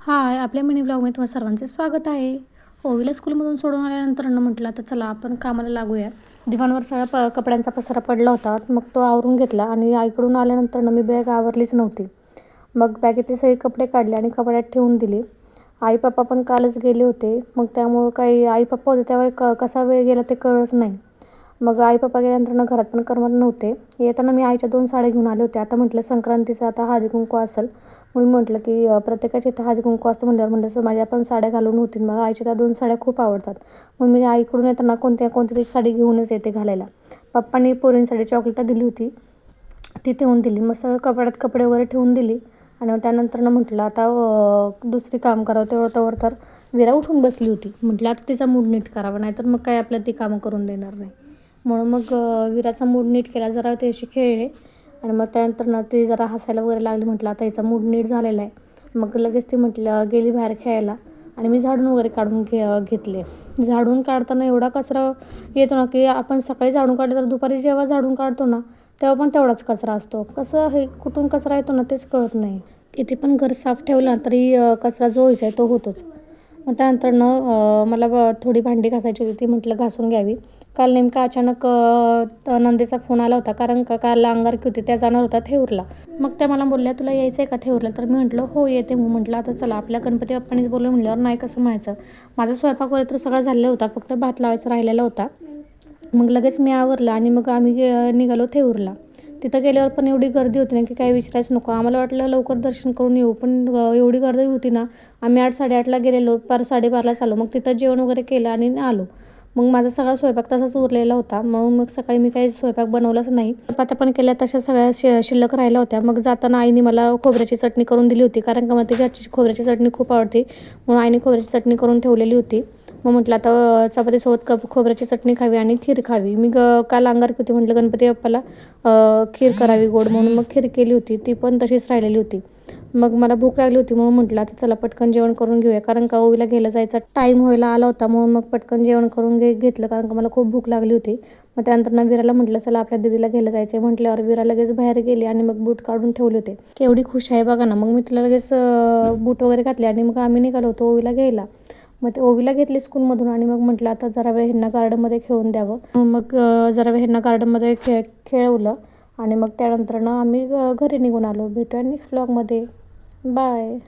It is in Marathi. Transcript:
हाय, आपल्या मिनी ब्लॉगमध्ये तुम्हाला सर्वांचे स्वागत आहे. ओवीला स्कूलमधून सोडून आल्यानंतर म्हटलं आता चला आपण कामाला लागूया. दिवाणवर सगळा कपड्यांचा पसारा पडला होता. मग तो आवरून घेतला आणि आईकडून आल्यानंतर मी बॅग आवरलीच नव्हती. मग बॅगेतले सगळे कपडे काढले आणि कपड्यात ठेवून दिले. आई पप्पा पण कालच गेले होते. मग त्यामुळं काही आई पप्पा होते त्यावेळी कसा वेळ गेला ते कळलंच नाही. मग आई पप्पा गेल्यानंतर घरात पण करमत नव्हते. येताना मी आईच्या 2 साड्या घेऊन आले होते. आता म्हटलं संक्रांतीचा आता हळदी-कुंकू असेल म्हणून म्हटलं की प्रत्येकाच्या इथं हळदी-कुंकू असतं म्हटल्यावर म्हटलं माझ्या पण साड्या घालून होतील. मला आईच्या त्या 2 साड्या खूप आवडतात. मग मी आईकडून येताना कोणती साडी घेऊनच येते घालायला. पप्पांनी पोरींसाठी चॉकलेटं दिली होती, ती ठेवून दिली. मग सगळं कपाटात कपडे वगैरे ठेवून दिली आणि मग त्यानंतर म्हटलं आता दुसरी काम करावं. तोवर तर विरा उठून बसली होती. म्हटलं आता तिचा मूड नीट करावा, नाहीतर मग काय आपल्याला ती कामं करून देणार नाही. म्हणून मग विराचा मूड नीट केला, जरा त्याशी खेळले आणि मग त्यानंतर ती जरा हसायला वगैरे लागली. म्हटलं आता हिचा मूड नीट झालेला आहे. मग लगेच ती म्हटलं गेली बाहेर खेळायला आणि मी झाडून वगैरे काढून घेतले. झाडून काढताना एवढा कचरा येतो ना की आपण सकाळी झाडून काढलं तर दुपारी जेव्हा झाडून काढतो ना तेव्हा पण तेवढाच कचरा असतो. कसं हे कुठून कचरा येतो ना तेच कळत नाही. किती पण घर साफ ठेवलं तरी कचरा जो व्हायचा आहे तो होतोच. मग त्यानंतर मला थोडी भांडी घासायची होती, ती म्हटलं घासून घ्यावी. काल नेमका अचानक नंदेचा फोन आला होता, कारण काल अंगारकी होती, त्या जाणार होता थेऊरला. मग त्या मला बोलल्या तुला यायचं आहे का थेऊरला? तर मी म्हटलं हो येते. मग म्हटलं आता चला आपल्या गणपती बाप्पांनीच बोलवलं म्हटल्यावर नाही कसं म्हणायचं. माझा स्वयंपाक वगैरे तर सगळा झालेला होता, फक्त भात लावायचा राहिलेला होता. मग लगेच मी आवरलं आणि मग आम्ही निघालो थेऊरला. तिथं गेल्यावर पण एवढी गर्दी होती ना की काही विचारायचं नको. आम्हाला वाटलं लवकर दर्शन करून येऊ, पण एवढी गर्दी होती ना. आम्ही 8-8:30ला गेलेलो, 12:30ला आलो. मग तिथं जेवण वगैरे केलं आणि आलो. मग माझा सगळा स्वयंपाक तसाच उरलेला होता. म्हणून मग सकाळी मी काही स्वयंपाक बनवलाच नाही. चपात्या पण केल्या तशा सगळ्या शिल्लक राहिल्या होत्या. मग जाताना आईने मला खोबऱ्याची चटणी करून दिली होती, कारण का मला तिच्या हातची खोबऱ्याची चटणी खूप आवडते. म्हणून आईने खोबऱ्याची चटणी करून ठेवलेली होती. मग म्हटलं आता चपातीसोबत खोबऱ्याची चटणी खावी आणि खीर खावी. मी काल अंगारकी होती, म्हटलं गणपती बाप्पाला खीर करावी गोड, म्हणून मग खीर केली होती. ती पण तशीच राहिलेली होती. मग मला भूक लागली होती म्हणून म्हटलं आता चला पटकन जेवण करून घेऊया, कारण का ओवीला घ्यायला जायचा टाईम व्हायला आला होता. म्हणून मग पटकन जेवण करून घेतलं, कारण का मला खूप भूक लागली होती. मग त्यानंतर विराला म्हटलं चला आपल्या दीदीला घ्यायला जायचं आहे. म्हटल्यावर विरा लगेच बाहेर गेली आणि मग बूट काढून ठेवले होते. केवढी खुश आहे बघा ना. मग मी तिला लगेच बूट वगैरे घातले आणि मग आम्ही निघालो होतो ओवीला घ्यायला. मग ते ओवीला घेतली स्कूलमधून आणि मग म्हटलं आता जरा वेळ ह्यांना गार्डनमध्ये खेळून द्यावं. मग जरा वेळ ह्यांना गार्डनमध्ये खेळवलं आणि मग त्यानंतर आम्ही घरी निघून आलो. भेटूया नेक्स्ट व्लॉगमध्ये. बाय.